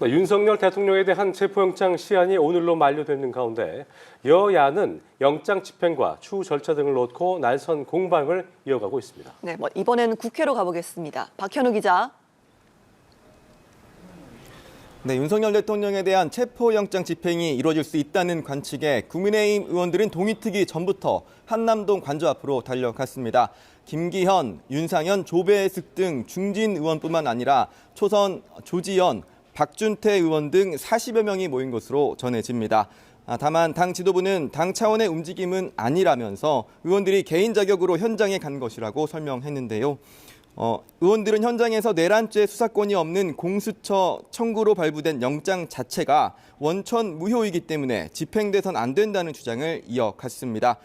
윤석열 대통령에 대한 체포영장 시한이 오늘로 만료되는 가운데 여야는 영장 집행과 추후 절차 등을 놓고 날선 공방을 이어가고 있습니다. 네, 이번엔 국회로 가보겠습니다. 박현우 기자. 네, 윤석열 대통령에 대한 체포영장 집행이 이루어질 수 있다는 관측에 국민의힘 의원들은 동의특위 전부터 한남동 관저 앞으로 달려갔습니다. 김기현, 윤상현, 조배숙 등 중진 의원뿐만 아니라 초선, 조지현, 박준태 의원 등 40여 명이 모인 것으로 전해집니다. 다만 당 지도부는 당 차원의 움직임은 아니라면서 의원들이 개인 자격으로 현장에 간 것이라고 설명했는데요. 의원들은 현장에서 내란죄 수사권이 없는 공수처 청구로 발부된 영장 자체가 원천 무효이기 때문에 집행돼선 안 된다는 주장을 이어갔습니다.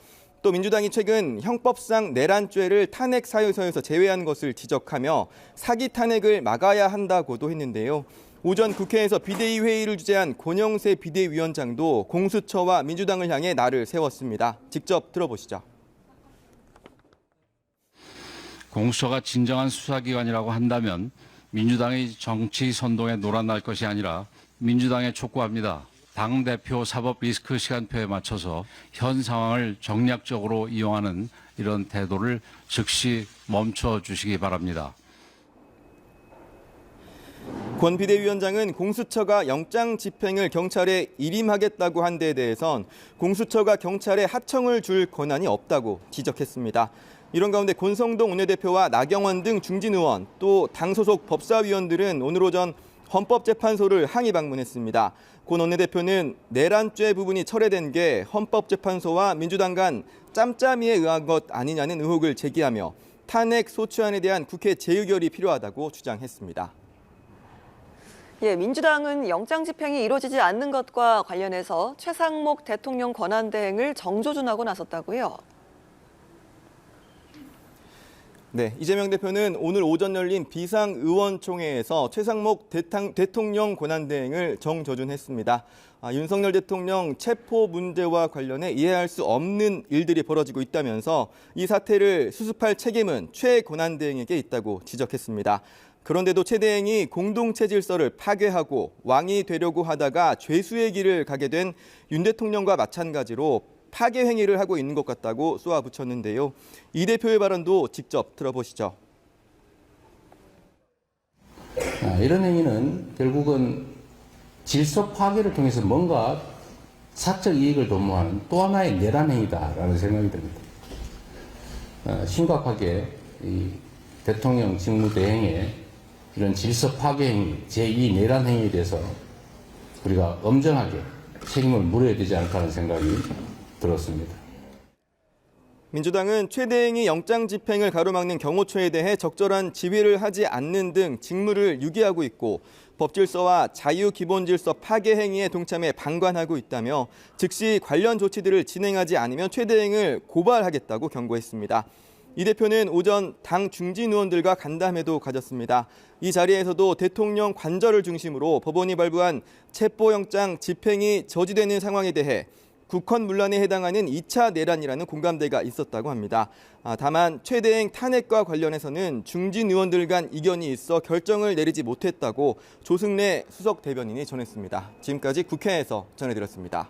또 민주당이 최근 형법상 내란죄를 탄핵 사유서에서 제외한 것을 지적하며 사기 탄핵을 막아야 한다고도 했는데요. 오전 국회에서 비대위 회의를 주재한 권영세 비대위원장도 공수처와 민주당을 향해 날을 세웠습니다. 직접 들어보시죠. 공수처가 진정한 수사기관이라고 한다면 민주당의 정치 선동에 놀아날 것이 아니라 민주당에 촉구합니다. 당대표 사법 리스크 시간표에 맞춰서 현 상황을 정략적으로 이용하는 이런 태도를 즉시 멈춰주시기 바랍니다. 권 비대위원장은 공수처가 영장 집행을 경찰에 일임하겠다고 한 데에 대해선 공수처가 경찰에 하청을 줄 권한이 없다고 지적했습니다. 이런 가운데 권성동 원내대표와 나경원 등 중진 의원, 또 당 소속 법사위원들은 오늘 오전 헌법재판소를 항의 방문했습니다. 권 원내대표는 내란죄 부분이 철회된 게 헌법재판소와 민주당 간 짬짬이에 의한 것 아니냐는 의혹을 제기하며 탄핵 소추안에 대한 국회 재의결이 필요하다고 주장했습니다. 예, 민주당은 영장 집행이 이루어지지 않는 것과 관련해서 최상목 대통령 권한대행을 정조준하고 나섰다고요. 네, 이재명 대표는 오늘 오전 열린 비상의원총회에서 최상목 대통령 권한대행을 정조준했습니다. 윤석열 대통령 체포 문제와 관련해 이해할 수 없는 일들이 벌어지고 있다면서 이 사태를 수습할 책임은 최 권한대행에게 있다고 지적했습니다. 그런데도 최 대행이 공동체 질서를 파괴하고 왕이 되려고 하다가 죄수의 길을 가게 된 윤 대통령과 마찬가지로 파괴 행위를 하고 있는 것 같다고 쏘아붙였는데요. 이 대표의 발언도 직접 들어보시죠. 이런 행위는 결국은 질서 파괴를 통해서 뭔가 사적 이익을 도모하는 또 하나의 내란 행위다라는 생각이 듭니다. 심각하게 이 대통령 직무대행의 이런 질서 파괴 행위, 제2 내란 행위에 대해서 우리가 엄정하게 책임을 물어야 되지 않을까 하는 생각이 들었습니다. 민주당은 최 대행이 영장 집행을 가로막는 경호처에 대해 적절한 지휘를 하지 않는 등 직무를 유기하고 있고 법질서와 자유기본질서 파괴 행위에 동참해 방관하고 있다며 즉시 관련 조치들을 진행하지 않으면 최 대행을 고발하겠다고 경고했습니다. 이 대표는 오전 당 중진 의원들과 간담회도 가졌습니다. 이 자리에서도 대통령 관저를 중심으로 법원이 발부한 체포영장 집행이 저지되는 상황에 대해 국헌문란에 해당하는 2차 내란이라는 공감대가 있었다고 합니다. 다만 최 대행 탄핵과 관련해서는 중진 의원들 간 이견이 있어 결정을 내리지 못했다고 조승래 수석 대변인이 전했습니다. 지금까지 국회에서 전해드렸습니다.